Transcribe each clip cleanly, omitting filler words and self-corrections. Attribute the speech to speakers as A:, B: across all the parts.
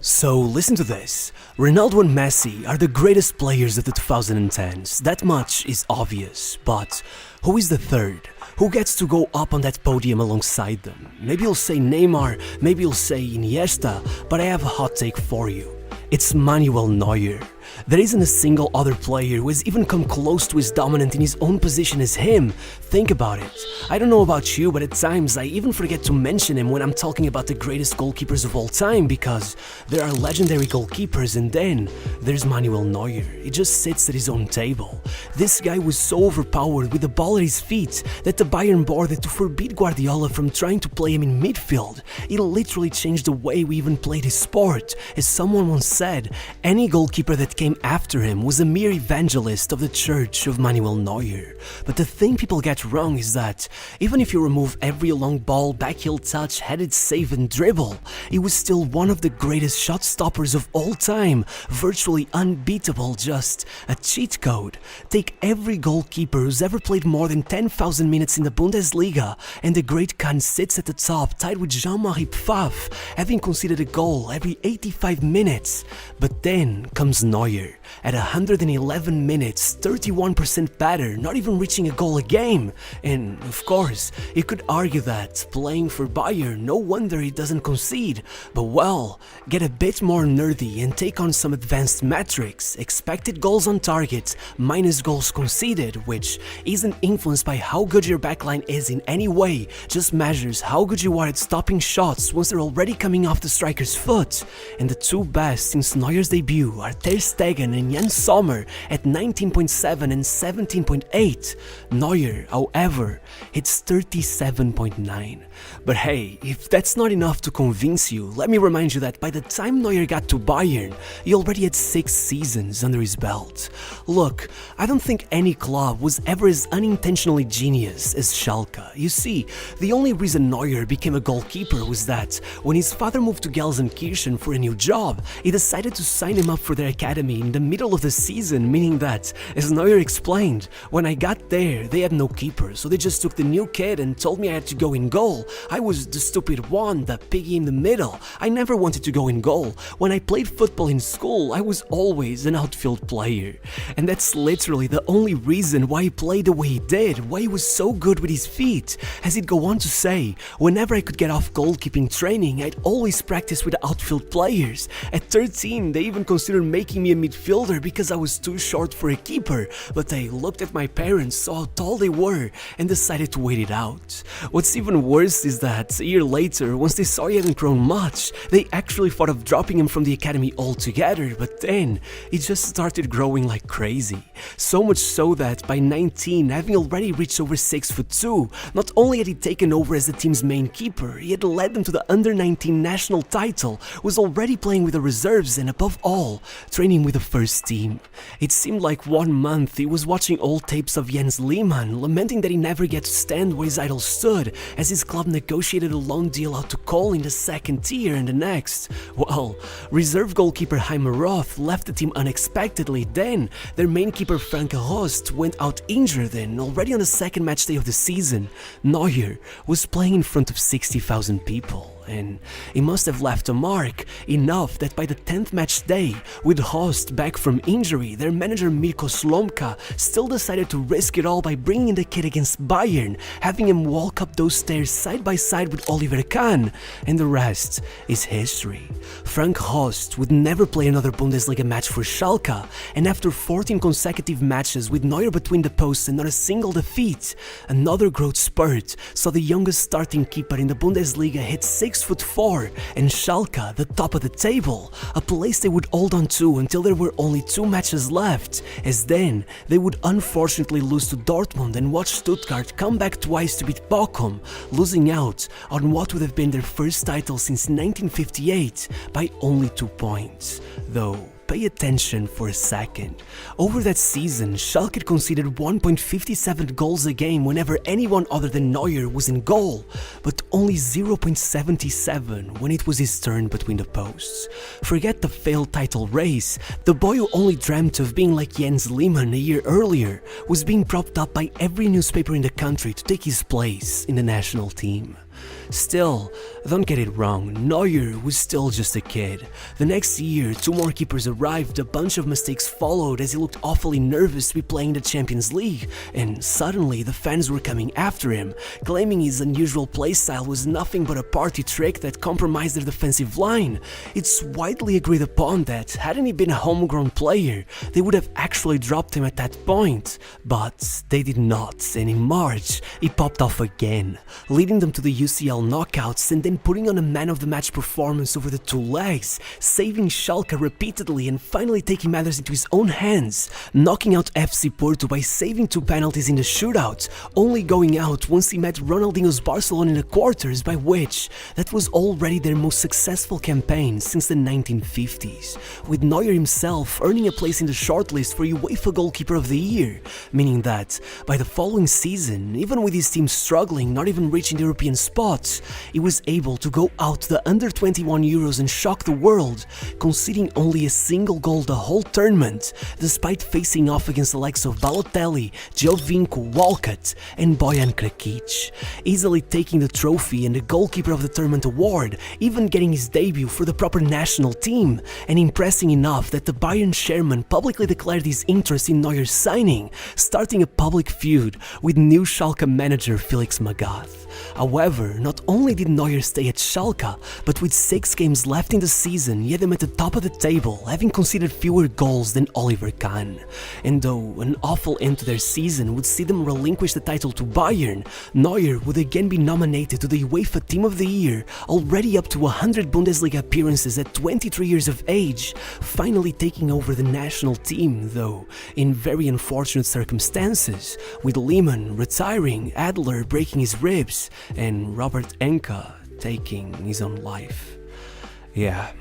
A: So listen to this. Ronaldo and Messi are the greatest players of the 2010s. That much is obvious. But who is the third? Who gets to go up on that podium alongside them? Maybe you'll say Neymar, maybe you'll say Iniesta, but I have a hot take for you. It's Manuel Neuer. There isn't a single other player who has even come close to as dominant in his own position as him. Think about it. I don't know about you, but at times I even forget to mention him when I'm talking about the greatest goalkeepers of all time, because there are legendary goalkeepers and then there's Manuel Neuer. He just sits at his own table. This guy was so overpowered with the ball at his feet that the Bayern boarded to forbid Guardiola from trying to play him in midfield. It literally changed the way we even played his sport. As someone once said, any goalkeeper that came after him was a mere evangelist of the church of Manuel Neuer. But the thing people get wrong is that even if you remove every long ball, backheel touch, headed save and dribble, he was still one of the greatest shot stoppers of all time, virtually unbeatable, just a cheat code. Take every goalkeeper who's ever played more than 10,000 minutes in the Bundesliga, and the great Khan sits at the top, tied with Jean-Marie Pfaff, having conceded a goal every 85 minutes. But then comes Neuer. At 111 minutes, 31% better, not even reaching a goal a game. And of course, you could argue that playing for Bayern, no wonder he doesn't concede. But well, get a bit more nerdy and take on some advanced metrics. Expected goals on target minus goals conceded, which isn't influenced by how good your backline is in any way, just measures how good you are at stopping shots once they're already coming off the striker's foot. And the two best since Neuer's debut are Ter Stegen and Jan Sommer at 19.7 and 17.8. Neuer, however, hits 37.9. But hey, if that's not enough to convince you, let me remind you that by the time Neuer got to Bayern, he already had 6 seasons under his belt. Look, I don't think any club was ever as unintentionally genius as Schalke. You see, the only reason Neuer became a goalkeeper was that when his father moved to Gelsenkirchen for a new job, he decided to sign him up for their academy in the middle of the season, meaning that, as Neuer explained, when I got there, they had no keeper, so they just took the new kid and told me I had to go in goal. I was the stupid one, the piggy in the middle. I never wanted to go in goal. When I played football in school, I was always an outfield player. And that's literally the only reason why he played the way he did, why he was so good with his feet. As he'd go on to say, whenever I could get off goalkeeping training, I'd always practice with the outfield players. At 13, they even considered making me a midfielder because I was too short for a keeper, but they looked at my parents, saw how tall they were, and decided to wait it out. What's even worse is that a year later, once they saw he hadn't grown much, they actually thought of dropping him from the academy altogether, but then he just started growing like crazy. So much so that by 19, having already reached over 6'2", not only had he taken over as the team's main keeper, he had led them to the under-19 national title, was already playing with the reserves, and above all, training with the first team. It seemed like 1 month he was watching old tapes of Jens Lehmann, lamenting that he never gets to stand where his idol stood, as his club negotiated a loan deal out to Cole in the second tier, and the next, well, reserve goalkeeper Jaime Roth left the team unexpectedly. Then their main keeper Frank Rost went out injured, and already on the second match day of the season, Neuer was playing in front of 60,000 people. And he must have left a mark, enough that by the 10th match day, with Host back from injury, their manager Mirko Slomka still decided to risk it all by bringing in the kid against Bayern, having him walk up those stairs side by side with Oliver Kahn, and the rest is history. Frank Host would never play another Bundesliga match for Schalke, and after 14 consecutive matches with Neuer between the posts and not a single defeat, another growth spurt saw the youngest starting keeper in the Bundesliga hit 6'4", and Schalke, the top of the table, a place they would hold on to until there were only 2 matches left, as then they would unfortunately lose to Dortmund and watch Stuttgart come back twice to beat Bochum, losing out on what would have been their first title since 1958 by only 2 points. Though, pay attention for a second. Over that season, Schalke conceded 1.57 goals a game whenever anyone other than Neuer was in goal, but only 0.77 when it was his turn between the posts. Forget the failed title race, the boy who only dreamt of being like Jens Lehmann a year earlier was being propped up by every newspaper in the country to take his place in the national team. Still, don't get it wrong, Neuer was still just a kid. The next year, 2 more keepers arrived, a bunch of mistakes followed as he looked awfully nervous to be playing the Champions League, and suddenly the fans were coming after him, claiming his unusual playstyle was nothing but a party trick that compromised their defensive line. It's widely agreed upon that, hadn't he been a homegrown player, they would have actually dropped him at that point, but they did not, and in March, he popped off again, leading them to the UCL knockouts and then putting on a man-of-the-match performance over the 2 legs, saving Schalke repeatedly and finally taking matters into his own hands, knocking out FC Porto by saving 2 penalties in the shootout, only going out once he met Ronaldinho's Barcelona in the quarters, by which that was already their most successful campaign since the 1950s, with Neuer himself earning a place in the shortlist for UEFA Goalkeeper of the Year, meaning that by the following season, even with his team struggling, not even reaching the European spots, he was able to go out to the under-21 Euros and shock the world, conceding only a single goal the whole tournament, despite facing off against the likes of Balotelli, Giovinco, Walcott and Bojan Krkić, easily taking the trophy and the Goalkeeper of the Tournament award, even getting his debut for the proper national team, and impressing enough that the Bayern chairman publicly declared his interest in Neuer's signing, starting a public feud with new Schalke manager Felix Magath. However, not only did Neuer stay at Schalke, but with 6 games left in the season, he had them at the top of the table, having conceded fewer goals than Oliver Kahn. And though an awful end to their season would see them relinquish the title to Bayern, Neuer would again be nominated to the UEFA Team of the Year, already up to 100 Bundesliga appearances at 23 years of age, finally taking over the national team, though in very unfortunate circumstances, with Lehmann retiring, Adler breaking his ribs, and Robert Enke taking his own life. Yeah.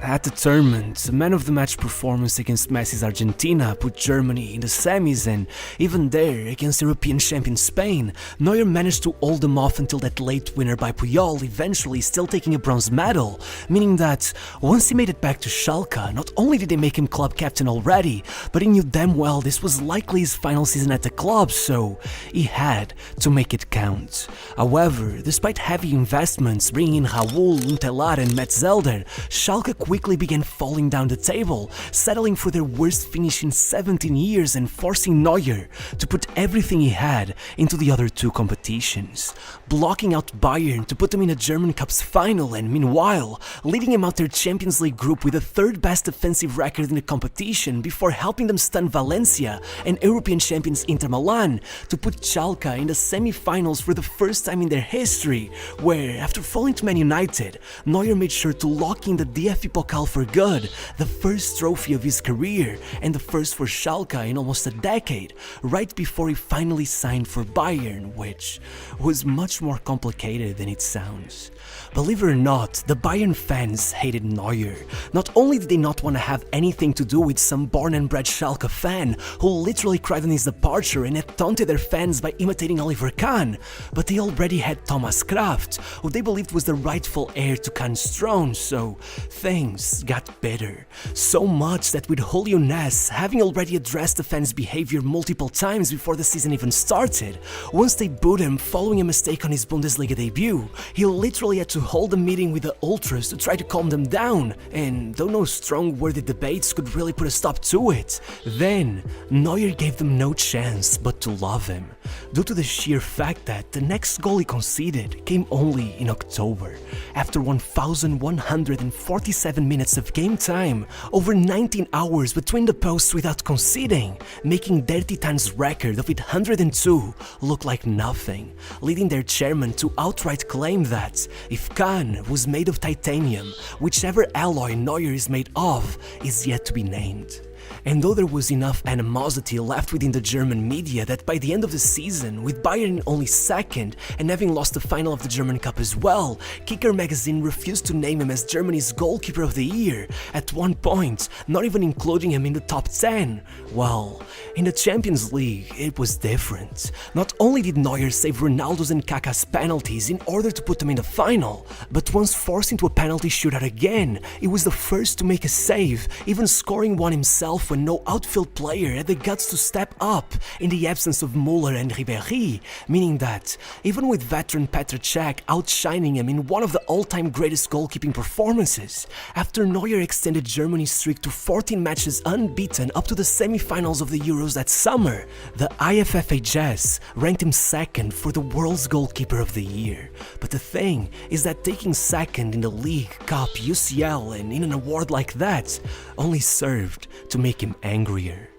A: At the tournament, a man-of-the-match performance against Messi's Argentina put Germany in the semis, and even there, against European champion Spain, Neuer managed to hold them off until that late winner by Puyol, eventually still taking a bronze medal, meaning that once he made it back to Schalke, not only did they make him club captain already, but he knew damn well this was likely his final season at the club, so he had to make it count. However, despite heavy investments bringing in Raul, Huntelaar and Metzelder, Schalke quickly began falling down the table, settling for their worst finish in 17 years and forcing Neuer to put everything he had into the other 2 competitions, blocking out Bayern to put them in a German Cup's final, and meanwhile leading him out their Champions League group with the 3rd best offensive record in the competition before helping them stun Valencia and European champions Inter Milan to put Schalke in the semi-finals for the first time in their history, where after falling to Man United, Neuer made sure to lock in the DFB Pokal for good, the first trophy of his career and the first for Schalke in almost a decade, right before he finally signed for Bayern, which was much more complicated than it sounds. Believe it or not, the Bayern fans hated Neuer. Not only did they not want to have anything to do with some born and bred Schalke fan who literally cried on his departure and had taunted their fans by imitating Oliver Kahn, but they already had Thomas Kraft, who they believed was the rightful heir to Kahn's throne, so things got better. So much that with Julio Ness having already addressed the fans' behavior multiple times before the season even started, once they booed him following a mistake on his Bundesliga debut, he literally had to hold a meeting with the ultras to try to calm them down, and though no strong-worded debates could really put a stop to it, then Neuer gave them no chance but to love him, due to the sheer fact that the next goal he conceded came only in October, after 1,147 minutes of game time, over 19 hours between the posts without conceding, making Dirty Time's record of 802 look like nothing, leading their chairman to outright claim that if Kahn was made of titanium, whichever alloy Neuer is made of is yet to be named. And though there was enough animosity left within the German media that by the end of the season, with Bayern only second and having lost the final of the German Cup as well, Kicker magazine refused to name him as Germany's Goalkeeper of the Year, at one point not even including him in the top 10. Well, in the Champions League it was different. Not only did Neuer save Ronaldo's and Kaká's penalties in order to put them in the final, but once forced into a penalty shootout again, he was the first to make a save, even scoring one himself moment when no outfield player had the guts to step up in the absence of Müller and Ribéry, meaning that, even with veteran Petr Cech outshining him in one of the all-time greatest goalkeeping performances, after Neuer extended Germany's streak to 14 matches unbeaten up to the semi-finals of the Euros that summer, the IFFHS ranked him second for the world's goalkeeper of the year. But the thing is that taking second in the League, Cup, UCL and in an award like that only served to make him angrier.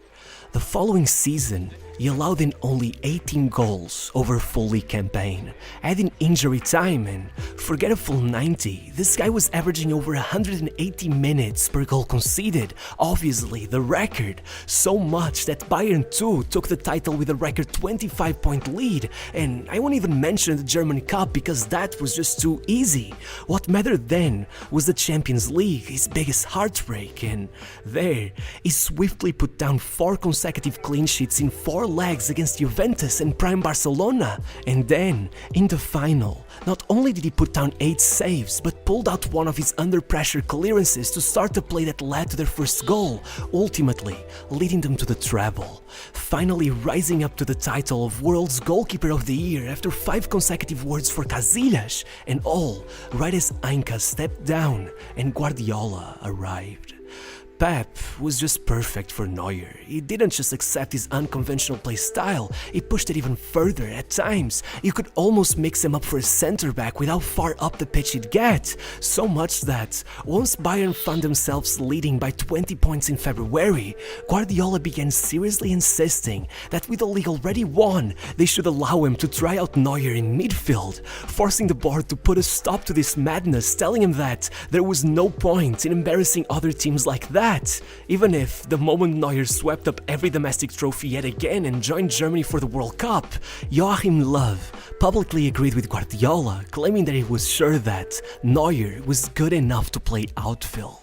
A: The following season, he allowed in only 18 goals over a full league campaign, adding injury time, and forget a full 90, this guy was averaging over 180 minutes per goal conceded, obviously the record, so much that Bayern too took the title with a record 25-point lead, and I won't even mention the German Cup because that was just too easy. What mattered then was the Champions League, his biggest heartbreak, and there, he swiftly put down 4 consecutive clean sheets in 4 legs against Juventus and prime Barcelona. And then, in the final, not only did he put down 8 saves, but pulled out one of his under pressure clearances to start the play that led to their first goal, ultimately leading them to the treble, finally rising up to the title of World's Goalkeeper of the Year after 5 consecutive awards for Casillas, and all right as Ainca stepped down and Guardiola arrived. Pep was just perfect for Neuer. He didn't just accept his unconventional play style, he pushed it even further. At times, you could almost mix him up for a centre-back with how far up the pitch he'd get. So much that, once Bayern found themselves leading by 20 points in February, Guardiola began seriously insisting that with the league already won, they should allow him to try out Neuer in midfield, forcing the board to put a stop to this madness, telling him that there was no point in embarrassing other teams like that. Even if, the moment Neuer swept up every domestic trophy yet again and joined Germany for the World Cup, Joachim Löw publicly agreed with Guardiola, claiming that he was sure that Neuer was good enough to play outfield.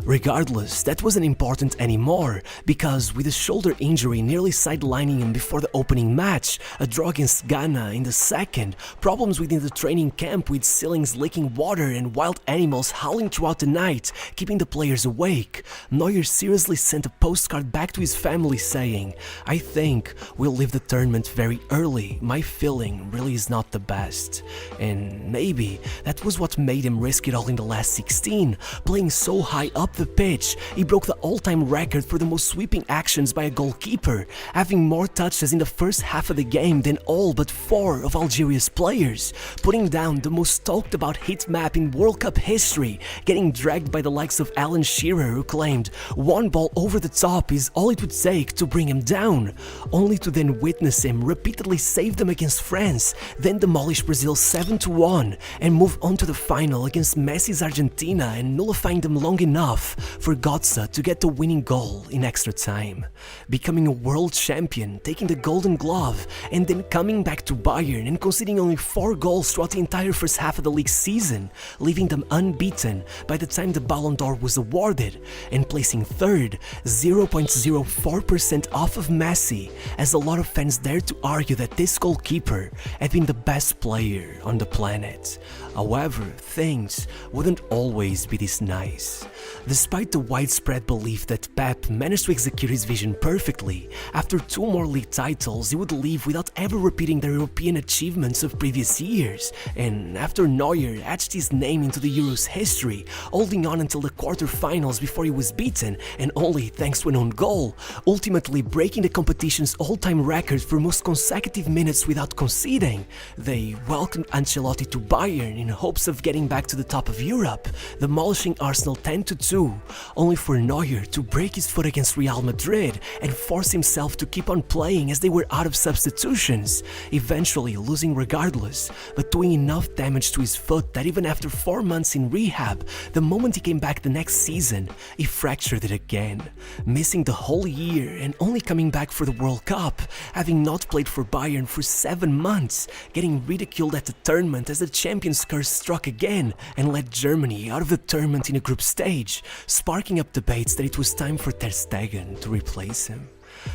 A: Regardless, that wasn't important anymore, because with a shoulder injury nearly sidelining him before the opening match, a draw against Ghana in the second, problems within the training camp with ceilings leaking water and wild animals howling throughout the night, keeping the players awake, Neuer seriously sent a postcard back to his family saying, "I think we'll leave the tournament very early, my feeling really is not the best." And maybe that was what made him risk it all in the last 16, playing so high up the pitch. He broke the all-time record for the most sweeping actions by a goalkeeper, having more touches in the first half of the game than all but 4 of Algeria's players, putting down the most talked about hit map in World Cup history, getting dragged by the likes of Alan Shearer, who claimed one ball over the top is all it would take to bring him down, only to then witness him repeatedly save them against France, then demolish Brazil 7-1 and move on to the final against Messi's Argentina and nullifying them long enough for Götze to get the winning goal in extra time, becoming a world champion, taking the Golden Glove, and then coming back to Bayern and conceding only 4 goals throughout the entire first half of the league season, leaving them unbeaten by the time the Ballon d'Or was awarded, and placing third, 0.04% off of Messi, as a lot of fans dared to argue that this goalkeeper had been the best player on the planet. However, things wouldn't always be this nice. Despite the widespread belief that Pep managed to execute his vision perfectly, after 2 more league titles he would leave without ever repeating the European achievements of previous years, and after Neuer etched his name into the Euros history, holding on until the quarter-finals before he was beaten, and only thanks to an own goal, ultimately breaking the competition's all-time record for most consecutive minutes without conceding, they welcomed Ancelotti to Bayern in hopes of getting back to the top of Europe, demolishing Arsenal 10-2, only for Neuer to break his foot against Real Madrid and force himself to keep on playing as they were out of substitutions, eventually losing regardless, but doing enough damage to his foot that even after 4 months in rehab, the moment he came back the next season, he fractured it again, missing the whole year and only coming back for the World Cup, having not played for Bayern for 7 months, getting ridiculed at the tournament as the Champions curse struck again and led Germany out of the tournament in a group stage, sparking up debates that it was time for Ter Stegen to replace him.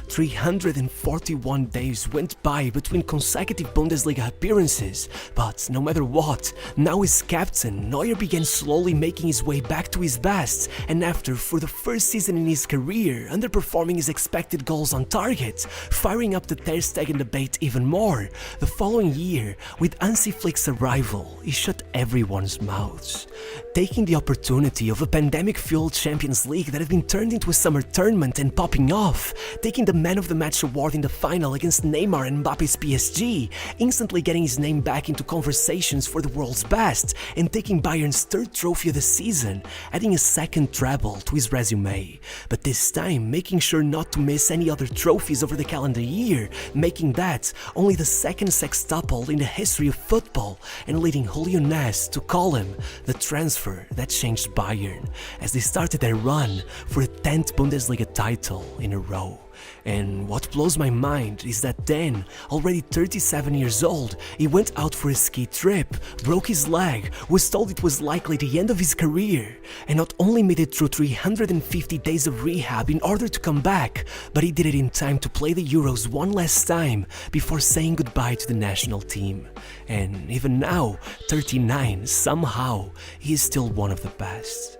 A: 341 days went by between consecutive Bundesliga appearances, but no matter what, now as captain, Neuer began slowly making his way back to his best, and after, for the first season in his career, underperforming his expected goals on target, firing up the Ter Stegen debate even more, the following year, with Hansi Flick's arrival, he shut everyone's mouths. Taking the opportunity of a pandemic-fueled Champions League that had been turned into a summer tournament and popping off, taking the Man of the Match award in the final against Neymar and Mbappe's PSG, instantly getting his name back into conversations for the world's best, and taking Bayern's third trophy of the season, adding a second treble to his resume, but this time making sure not to miss any other trophies over the calendar year, making that only the second sextuple in the history of football, and leading Julio Ness to call him the transfer that changed Bayern, as they started their run for a 10th Bundesliga title in a row. And what blows my mind is that then, already 37 years old, he went out for a ski trip, broke his leg, was told it was likely the end of his career, and not only made it through 350 days of rehab in order to come back, but he did it in time to play the Euros one last time before saying goodbye to the national team. And even now, 39, somehow, he is still one of the best.